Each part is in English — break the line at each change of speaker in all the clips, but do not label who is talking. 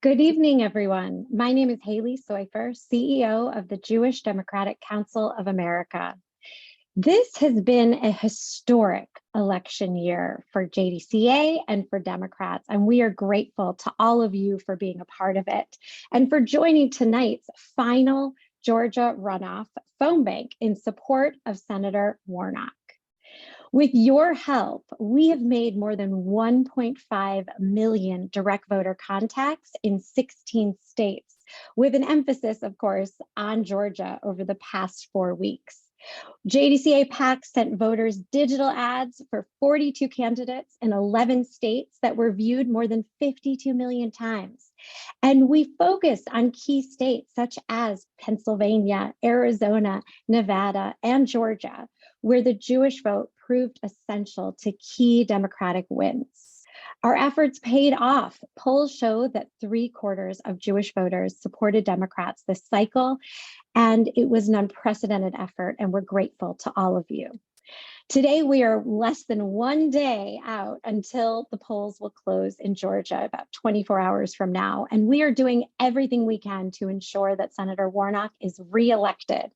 Good evening, everyone. My name is Haley Soifer, CEO of the Jewish Democratic Council of America. This has been a historic election year for JDCA and for Democrats, and we are grateful to all of you for being a part of it and for joining tonight's final Georgia runoff phone bank in support of Senator Warnock. With your help, we have made more than 1.5 million direct voter contacts in 16 states, with an emphasis, of course, on Georgia over the past 4 weeks. JDCA PAC sent voters digital ads for 42 candidates in 11 states that were viewed more than 52 million times. And we focused on key states such as Pennsylvania, Arizona, Nevada, and Georgia, where the Jewish vote proved essential to key Democratic wins. Our efforts paid off. Polls show that 3/4 of Jewish voters supported Democrats this cycle, and it was an unprecedented effort, and we're grateful to all of you. Today, we are less than 1 day out until the polls will close in Georgia, about 24 hours from now, and we are doing everything we can to ensure that Senator Warnock is reelected.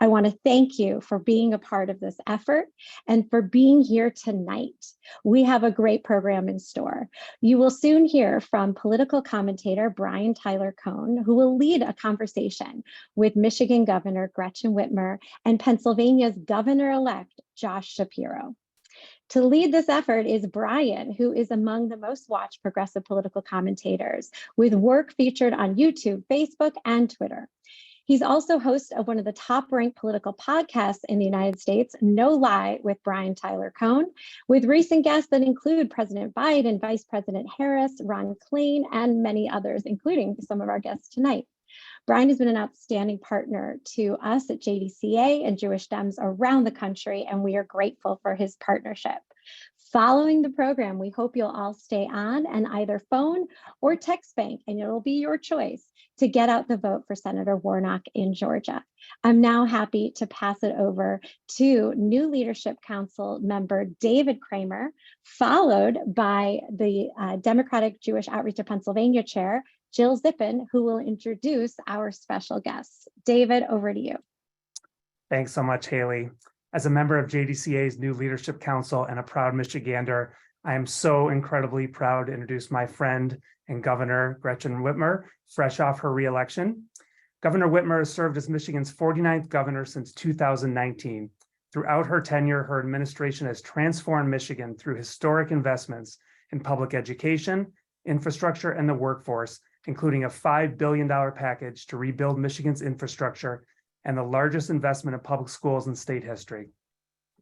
I want to thank you for being a part of this effort and for being here tonight. We have a great program in store. You will soon hear from political commentator Tyler Cohen, who will lead a conversation with Michigan Governor Gretchen Whitmer and Pennsylvania's Governor-elect Josh Shapiro. To lead this effort is Brian, who is among the most watched progressive political commentators, with work featured on YouTube, Facebook, and Twitter. He's also host of one of the top-ranked political podcasts in the United States, No Lie, with Tyler Cohen, with recent guests that include President Biden, Vice President Harris, Ron Klain, and many others, including some of our guests tonight. Brian has been an outstanding partner to us at JDCA and Jewish Dems around the country, and we are grateful for his partnership. Following the program, we hope you'll all stay on and either phone or text bank, and it'll be your choice to get out the vote for Senator Warnock in Georgia. I'm now happy to pass it over to new Leadership Council member David Kramer, followed by the Democratic Jewish Outreach of Pennsylvania chair, Jill Zippin, who will introduce our special guests. David, over to you.
Thanks so much, Haley. As a member of JDCA's new Leadership Council and a proud Michigander, I am so incredibly proud to introduce my friend and Governor Gretchen Whitmer, fresh off her reelection. Governor Whitmer has served as Michigan's 49th governor since 2019. Throughout her tenure, her administration has transformed Michigan through historic investments in public education, infrastructure, and the workforce, including a $5 billion package to rebuild Michigan's infrastructure and the largest investment in public schools in state history.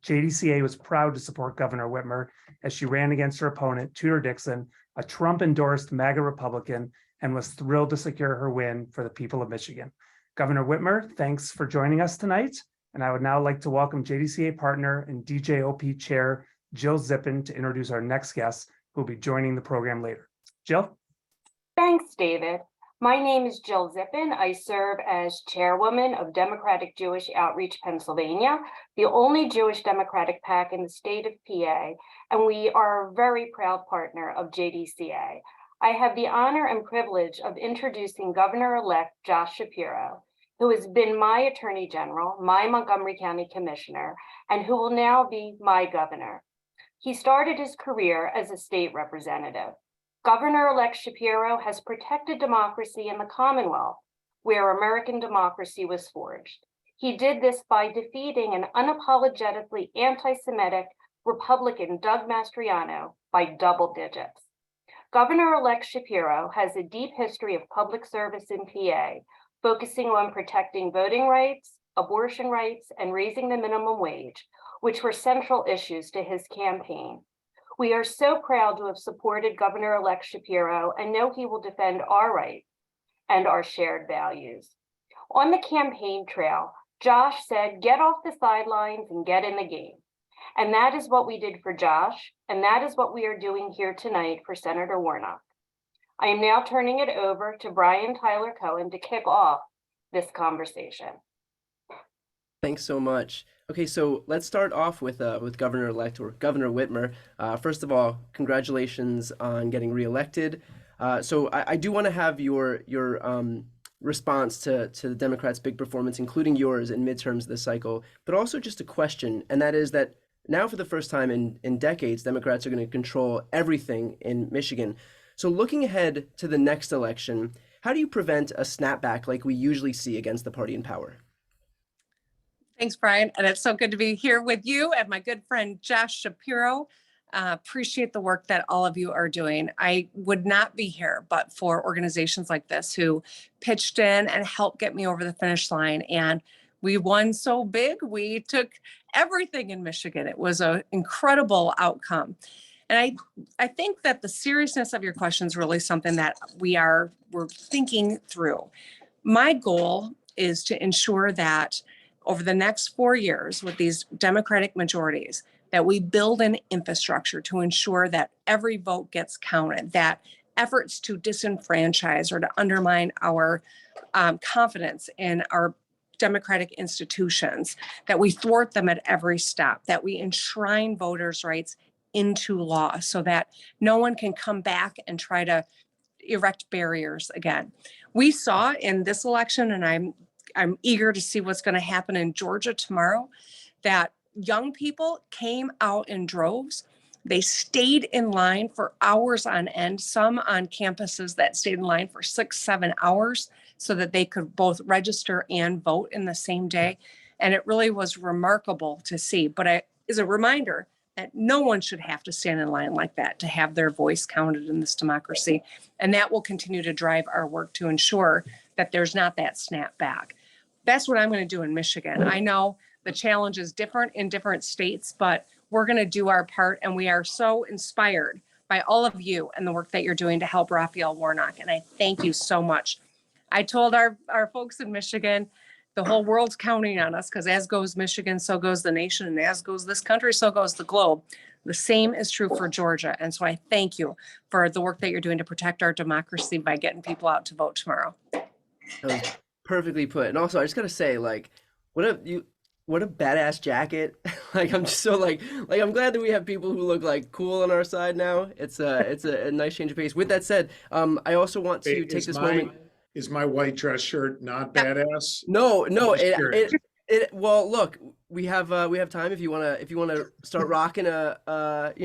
JDCA was proud to support Governor Whitmer as she ran against her opponent, Tudor Dixon, a Trump-endorsed MAGA Republican, and was thrilled to secure her win for the people of Michigan. Governor Whitmer, thanks for joining us tonight. And I would now like to welcome JDCA partner and DJOP chair, Jill Zippin, to introduce our next guest, who will be joining the program later. Jill?
Thanks, David. My name is Jill Zippin. I serve as chairwoman of Democratic Jewish Outreach Pennsylvania, the only Jewish Democratic PAC in the state of PA, and we are a very proud partner of JDCA. I have the honor and privilege of introducing Governor-elect Josh Shapiro, who has been my Attorney General, my Montgomery County Commissioner, and who will now be my governor. He started his career as a state representative. Governor-elect Shapiro has protected democracy in the Commonwealth, where American democracy was forged. He did this by defeating an unapologetically anti-Semitic Republican, Doug Mastriano, by double digits. Governor-elect Shapiro has a deep history of public service in PA, focusing on protecting voting rights, abortion rights, and raising the minimum wage, which were central issues to his campaign. We are so proud to have supported Governor-elect Shapiro and know he will defend our rights and our shared values. On the campaign trail, Josh said, get off the sidelines and get in the game. And that is what we did for Josh, and that is what we are doing here tonight for Senator Warnock. I am now turning it over to Tyler Cohen to kick off this conversation.
Thanks so much. Okay, so let's start off with Governor-elect or Governor Whitmer. First of all, congratulations on getting reelected. So I do want to have your response to the Democrats' big performance, including yours in midterms this cycle, but also just a question, and that is that now for the first time in decades, Democrats are going to control everything in Michigan. So looking ahead to the next election, how do you prevent a snapback like we usually see against the party in power?
Thanks, Brian. And it's so good to be here with you and my good friend, Josh Shapiro. Appreciate the work that all of you are doing. I would not be here but for organizations like this who pitched in and helped get me over the finish line. And we won so big, we took everything in Michigan. It was an incredible outcome. And I think that the seriousness of your question is really something that we're thinking through. My goal is to ensure that over the next 4 years with these Democratic majorities, that we build an infrastructure to ensure that every vote gets counted, that efforts to disenfranchise or to undermine our confidence in our democratic institutions, that we thwart them at every step, that we enshrine voters' rights into law so that no one can come back and try to erect barriers again. We saw in this election, and I'm eager to see what's going to happen in Georgia tomorrow, that young people came out in droves. They stayed in line for hours on end, some on campuses that stayed in line for 6-7 hours so that they could both register and vote in the same day. And it really was remarkable to see. But as a reminder that no one should have to stand in line like that to have their voice counted in this democracy. And that will continue to drive our work to ensure that there's not that snapback. That's what I'm going to do in Michigan. I know the challenge is different in different states, but we're going to do our part. And we are so inspired by all of you and the work that you're doing to help Raphael Warnock. And I thank you so much. I told our folks in Michigan, the whole world's counting on us because as goes Michigan, so goes the nation. And as goes this country, so goes the globe. The same is true for Georgia. And so I thank you for the work that you're doing to protect our democracy by getting people out to vote tomorrow.
That was perfectly put. And also, I just got to say, like, what a badass jacket. Like, I'm just so like I'm glad that we have people who look like cool on our side now. It's a nice change of pace. With that said, I also want to take this moment.
Is my white dress shirt not badass?
No. Well, look, we have time if you wanna start rocking a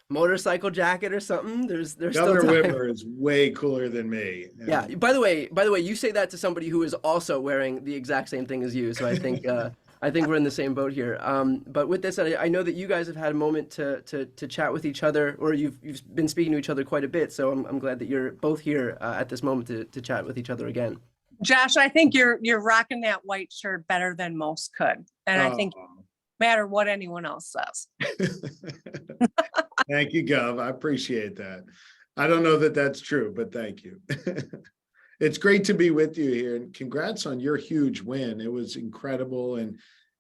motorcycle jacket or something. There's
Governor
still time.
Whitmer is way cooler than me.
Yeah. By the way, you say that to somebody who is also wearing the exact same thing as you. So I think we're in the same boat here. But with this, I know that you guys have had a moment to chat with each other, or you've been speaking to each other quite a bit. So I'm glad that you're both here at this moment to chat with each other again.
Josh, I think you're rocking that white shirt better than most could. And I think no matter what anyone else says.
Thank you, Gov. I appreciate that. I don't know that that's true, but thank you. It's great to be with you here, and congrats on your huge win. It was incredible and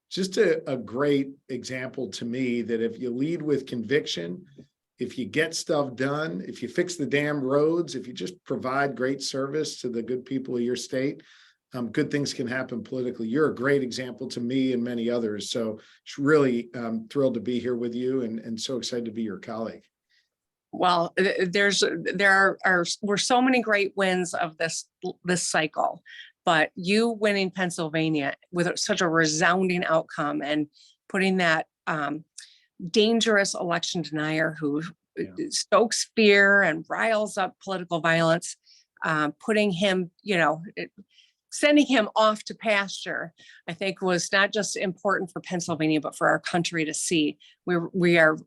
just a great example to me that if you lead with conviction, if you get stuff done, if you fix the damn roads, if you just provide great service to the good people of your state, good things can happen politically. You're a great example to me and many others. So it's really thrilled to be here with you and so excited to be your colleague.
Well, there were so many great wins of this cycle, but you winning Pennsylvania with such a resounding outcome and putting that dangerous election denier who stokes fear and riles up political violence, putting him, sending him off to pasture, I think was not just important for Pennsylvania, but for our country to see. We're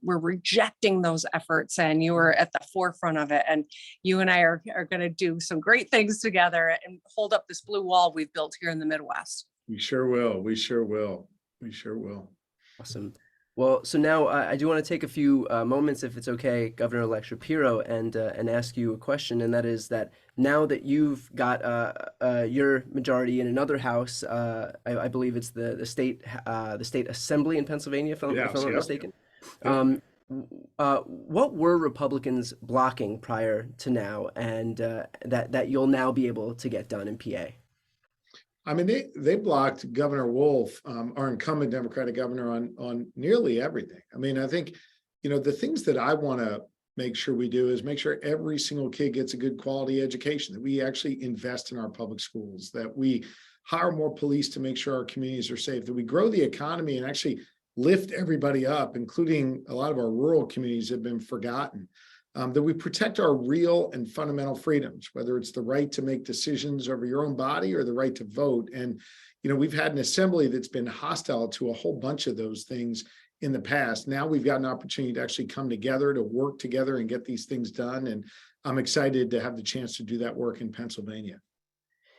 rejecting those efforts, and you were at the forefront of it. And you and I are going to do some great things together and hold up this blue wall we've built here in the Midwest.
We sure will. We sure will. We sure will.
Awesome. Well, so now I do want to take a few moments, if it's okay, Governor-elect Shapiro, and ask you a question, and that is that now that you've got your majority in another house, I believe it's the state assembly in Pennsylvania, if I'm not mistaken. What were Republicans blocking prior to now, and that you'll now be able to get done in PA?
I mean, they blocked Governor Wolf, our incumbent Democratic governor, on nearly everything. I mean, I think, the things that I want to make sure we do is make sure every single kid gets a good quality education, that we actually invest in our public schools, that we hire more police to make sure our communities are safe, that we grow the economy and actually lift everybody up, including a lot of our rural communities that have been forgotten, that we protect our real and fundamental freedoms, whether it's the right to make decisions over your own body or the right to vote. And, you know, we've had an assembly that's been hostile to a whole bunch of those things in the past. Now we've got an opportunity to actually come together, to work together and get these things done. And I'm excited to have the chance to do that work in Pennsylvania.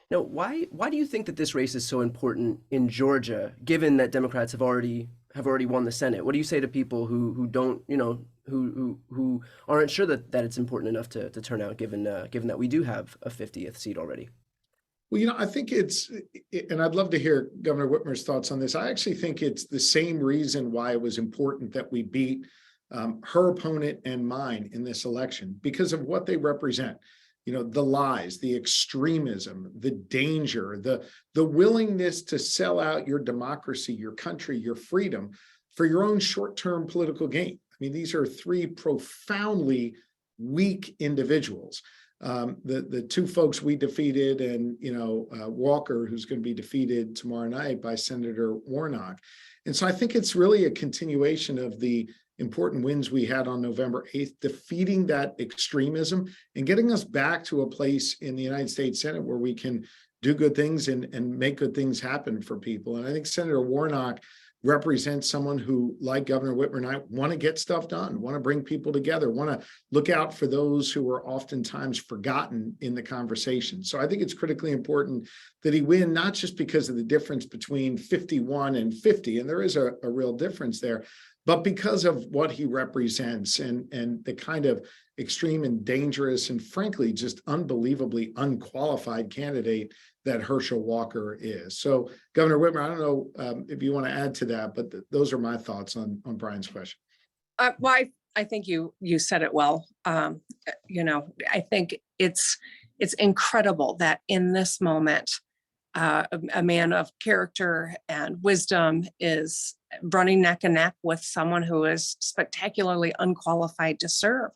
Now, why do you think that this race is so important in Georgia, given that Democrats have already won the Senate? What do you say to people who don't, you know, who aren't sure that it's important enough to turn out, given that we do have a 50th seat already?
Well, you know, I think and I'd love to hear Governor Whitmer's thoughts on this. I actually think it's the same reason why it was important that we beat her opponent and mine in this election, because of what they represent. You know, the lies, the extremism, the danger, the willingness to sell out your democracy, your country, your freedom for your own short-term political gain. I mean, these are three profoundly weak individuals. The two folks we defeated, and, you know, Walker, who's going to be defeated tomorrow night by Senator Warnock. And so I think it's really a continuation of the important wins we had on November 8th, defeating that extremism and getting us back to a place in the United States Senate where we can do good things and make good things happen for people. And I think Senator Warnock represents someone who, like Governor Whitmer and I, want to get stuff done, want to bring people together, want to look out for those who are oftentimes forgotten in the conversation. So I think it's critically important that he win, not just because of the difference between 51 and 50, and there is a real difference there, but because of what he represents and the kind of extreme and dangerous and frankly just unbelievably unqualified candidate that Herschel Walker is. So Governor Whitmer, I don't know if you want to add to that, but those are my thoughts on Brian's question.
Well, I think you said it well. You know, I think it's incredible that in this moment, a man of character and wisdom is running neck and neck with someone who is spectacularly unqualified to serve.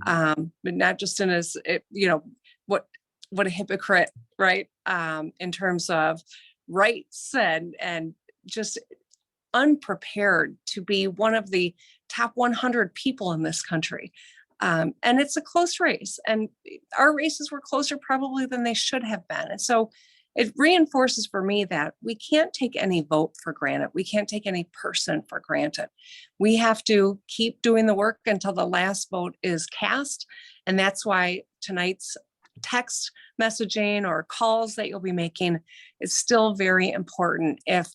But not just in his, you know, what a hypocrite, right? In terms of rights and just unprepared to be one of the top 100 people in this country. And it's a close race, and our races were closer probably than they should have been. And so it reinforces for me that we can't take any vote for granted. We can't take any person for granted. We have to keep doing the work until the last vote is cast. And that's why tonight's text messaging or calls that you'll be making is still very important. If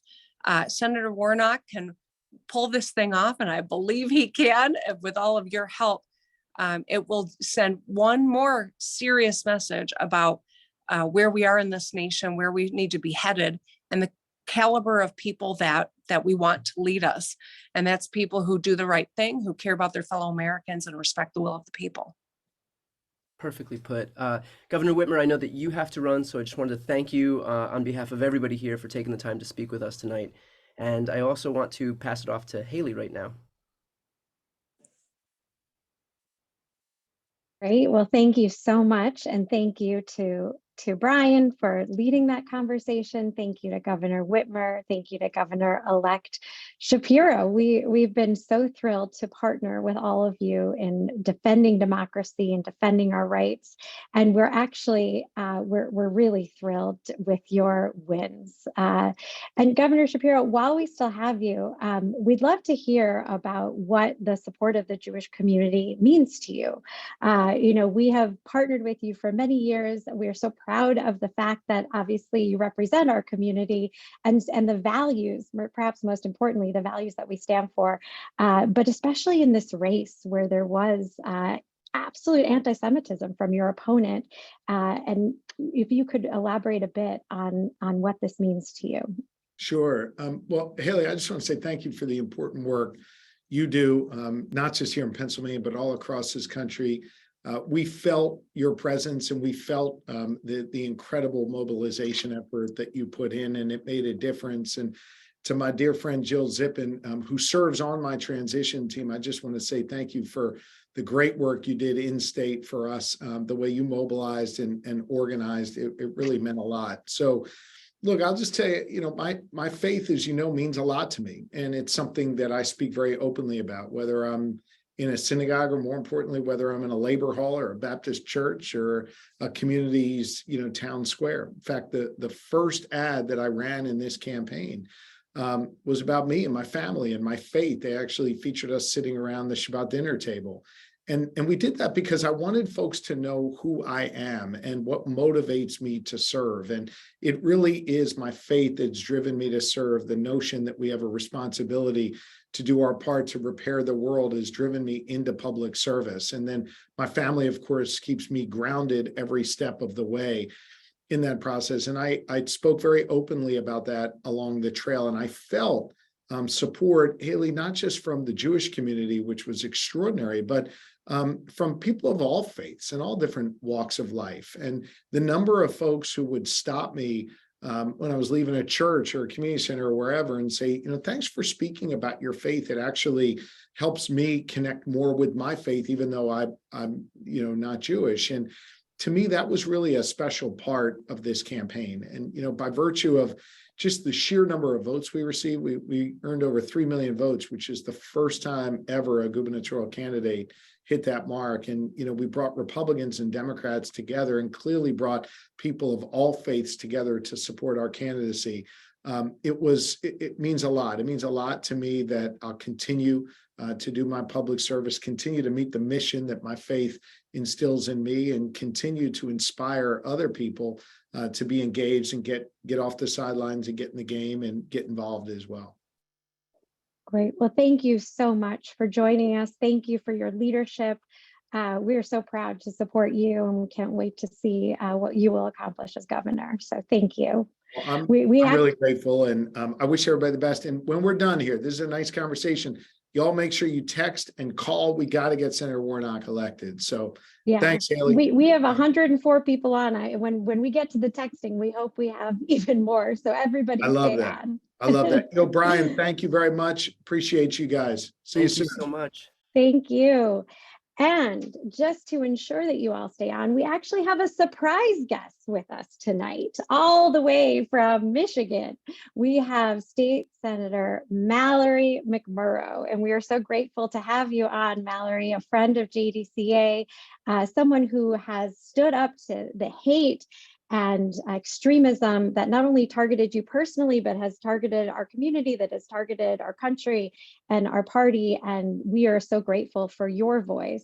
Senator Warnock can pull this thing off, and I believe he can, with all of your help, it will send one more serious message about where we are in this nation, where we need to be headed, and the caliber of people that we want to lead us. And that's people who do the right thing, who care about their fellow Americans and respect the will of the people.
Perfectly put. Governor Whitmer, I know that you have to run, so I just wanted to thank you on behalf of everybody here for taking the time to speak with us tonight. And I also want to pass it off to Haley right now.
Great. Well, thank you so much. And thank you to Brian for leading that conversation. Thank you to Governor Whitmer. Thank you to Governor-elect Shapiro. We've been so thrilled to partner with all of you in defending democracy and defending our rights. And we're actually, we're really thrilled with your wins. And Governor Shapiro, while we still have you, we'd love to hear about what the support of the Jewish community means to you. You know, we have partnered with you for many years. We are so proud of the fact that obviously you represent our community and the values, perhaps most importantly, the values that we stand for, but especially in this race where there was absolute anti-Semitism from your opponent. And if you could elaborate a bit on what this means to you.
Sure. Well, Haley, I just want to say thank you for the important work you do, not just here in Pennsylvania, but all across this country. We felt your presence, and we felt the incredible mobilization effort that you put in, and it made a difference. And to my dear friend Jill Zippin, who serves on my transition team, I just want to say thank you for the great work you did in state for us, the way you mobilized and organized, it really meant a lot. So look, I'll just tell you, my faith, as you know, means a lot to me. And it's something that I speak very openly about, whether I'm in a synagogue or, more importantly, whether I'm in a labor hall or a Baptist church or a community's, town square. In fact, the first ad that I ran in this campaign was about me and my family and my faith. They actually featured us sitting around the Shabbat dinner table. And we did that because I wanted folks to know who I am and what motivates me to serve. And it really is my faith that's driven me to serve. The notion that we have a responsibility to do our part to repair the world has driven me into public service. And then my family, of course, keeps me grounded every step of the way in that process. And I spoke very openly about that along the trail. And I felt support, Haley, not just from the Jewish community, which was extraordinary, but from people of all faiths and all different walks of life. And the number of folks who would stop me when I was leaving a church or a community center or wherever and say, thanks for speaking about your faith. It actually helps me connect more with my faith, even though I'm not Jewish. And to me, that was really a special part of this campaign. And, by virtue of just the sheer number of votes we received, we earned over 3 million votes, which is the first time ever a gubernatorial candidate hit that mark. And, we brought Republicans and Democrats together and clearly brought people of all faiths together to support our candidacy. It means a lot. It means a lot to me that I'll continue to do my public service, continue to meet the mission that my faith instills in me, and continue to inspire other people to be engaged and get off the sidelines and get in the game and get involved as well.
Great. Well, thank you so much for joining us. Thank you for your leadership. We are so proud to support you, and we can't wait to see what you will accomplish as governor. So thank you.
Well, I'm really grateful, and I wish everybody the best. And when we're done here, this is a nice conversation. Y'all make sure you text and call. We got to get Senator Warnock elected. So yeah, thanks, Haley.
We have 104 people on. When we get to the texting, we hope we have even more. So everybody stay on.
I love that. Brian, thank you very much. Appreciate you guys. See you soon.
Thank you so much.
Thank you. And just to ensure that you all stay on, we actually have a surprise guest with us tonight, all the way from Michigan. We have State Senator Mallory McMurrow, and we are so grateful to have you on, Mallory, a friend of JDCA, someone who has stood up to the hate and extremism that not only targeted you personally, but has targeted our community, that has targeted our country and our party. And we are so grateful for your voice.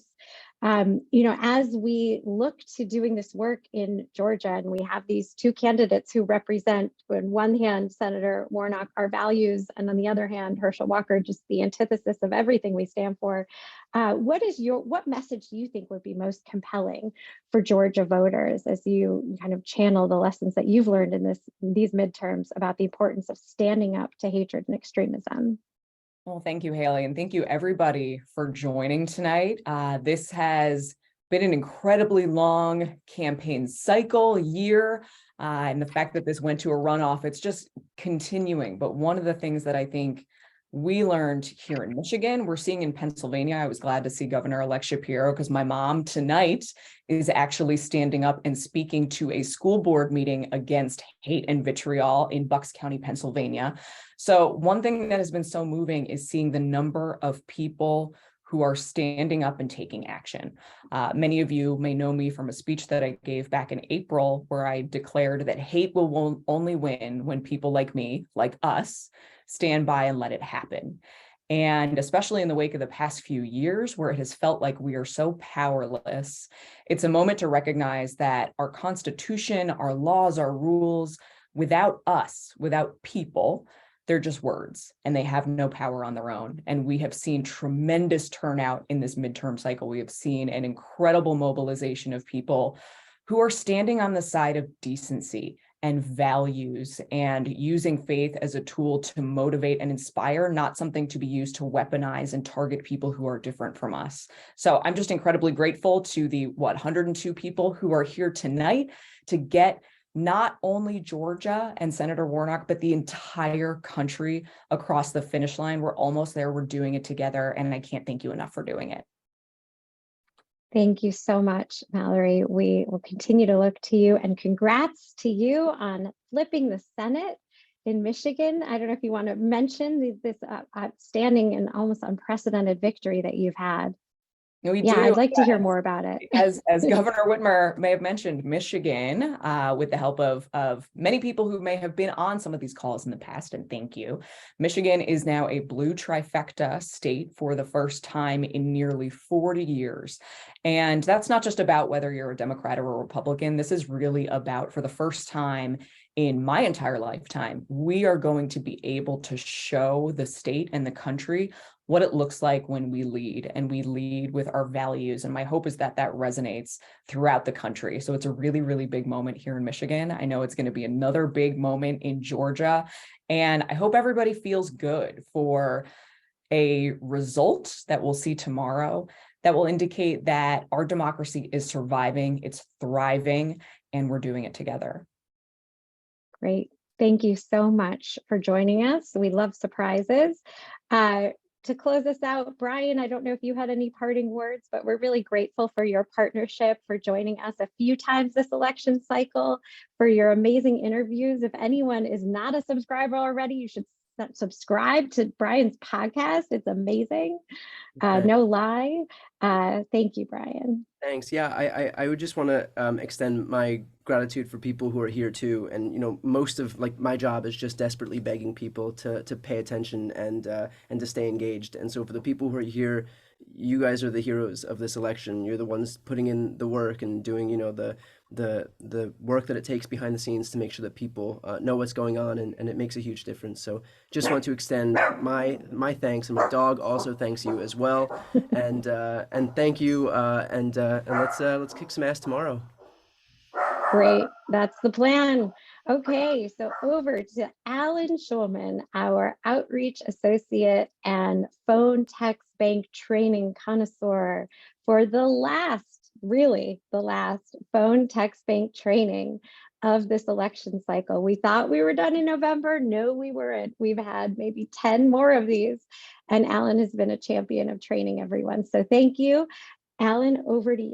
As we look to doing this work in Georgia, and we have these two candidates who represent, on one hand, Senator Warnock, our values, and on the other hand, Herschel Walker, just the antithesis of everything we stand for. What message do you think would be most compelling for Georgia voters as you kind of channel the lessons that you've learned in these midterms about the importance of standing up to hatred and extremism?
Well, thank you, Haley, and thank you everybody for joining tonight. This has been an incredibly long campaign cycle, year, and the fact that this went to a runoff, it's just continuing. But one of the things that I think we learned here in Michigan, we're seeing in Pennsylvania. I was glad to see Governor-elect Shapiro, because my mom tonight is actually standing up and speaking to a school board meeting against hate and vitriol in Bucks County, Pennsylvania. So one thing that has been so moving is seeing the number of people who are standing up and taking action. Many of you may know me from a speech that I gave back in April, where I declared that hate will only win when people like me, like us, stand by and let it happen. And especially in the wake of the past few years, where it has felt like we are so powerless, it's a moment to recognize that our Constitution, our laws, our rules, without us, without people, they're just words, and they have no power on their own. And we have seen tremendous turnout in this midterm cycle. We have seen an incredible mobilization of people who are standing on the side of decency and values and using faith as a tool to motivate and inspire, not something to be used to weaponize and target people who are different from us. So I'm just incredibly grateful to the 102 people who are here tonight to get not only Georgia and Senator Warnock, but the entire country across the finish line. We're almost there. We're doing it together. And I can't thank you enough for doing it.
Thank you so much, Mallory. We will continue to look to you, and congrats to you on flipping the Senate in Michigan. I don't know if you want to mention this outstanding and almost unprecedented victory that you've had.
We
Yeah,
do.
I'd like to hear more about it.
As Governor Whitmer may have mentioned, Michigan, with the help of many people who may have been on some of these calls in the past, and thank you, Michigan is now a blue trifecta state for the first time in nearly 40 years. And that's not just about whether you're a Democrat or a Republican. This is really about, for the first time in my entire lifetime, we are going to be able to show the state and the country what it looks like when we lead, and we lead with our values. And my hope is that that resonates throughout the country. So it's a really, really big moment here in Michigan. I know it's going to be another big moment in Georgia. And I hope everybody feels good for a result that we'll see tomorrow that will indicate that our democracy is surviving, it's thriving, and we're doing it together.
Great. Thank you so much for joining us. We love surprises. To close us out, Brian, I don't know if you had any parting words, but we're really grateful for your partnership, for joining us a few times this election cycle, for your amazing interviews. If anyone is not a subscriber already, you should subscribe to Brian's podcast. It's amazing. No lie. Thank you, Brian.
Thanks. Yeah, I would just want to extend my gratitude for people who are here too. And most of my job is just desperately begging people to pay attention and to stay engaged. And so for the people who are here, you guys are the heroes of this election. You're the ones putting in the work and doing the work that it takes behind the scenes to make sure that people know what's going on, and it makes a huge difference. So just want to extend my thanks, and my dog also thanks you as well. And thank you. And let's kick some ass tomorrow.
Great. That's the plan. Okay, so over to Alan Schulman, our outreach associate and phone text bank training connoisseur, for the last phone text bank training of this election cycle. We thought we were done in November. No, we weren't. We've had maybe 10 more of these, and Alan has been a champion of training everyone. So thank you. Alan, over to you.